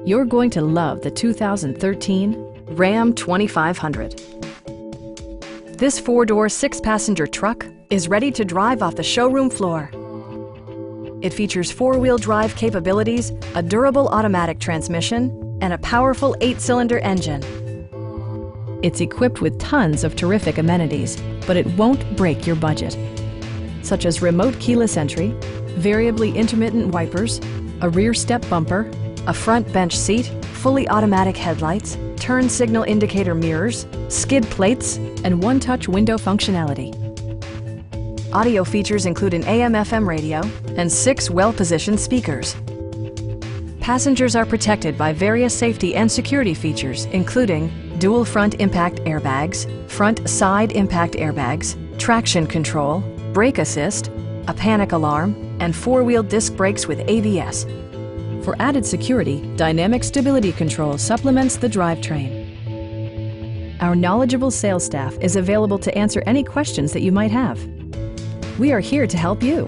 You're going to love the 2013 Ram 2500. This four-door, six-passenger truck is ready to drive off the showroom floor. It features four-wheel drive capabilities, a durable automatic transmission, and a powerful 8-cylinder engine. It's equipped with tons of terrific amenities, but it won't break your budget, such as remote keyless entry, variably intermittent wipers, a rear step bumper, a front bench seat, fully automatic headlights, turn signal indicator mirrors, skid plates, and one-touch window functionality. Audio features include an AM/FM radio and 6 well-positioned speakers. Passengers are protected by various safety and security features, including dual front impact airbags, front side impact airbags, traction control, brake assist, a panic alarm, and 4-wheel disc brakes with ABS. For added security, dynamic stability control supplements the drivetrain. Our knowledgeable sales staff is available to answer any questions that you might have. We are here to help you.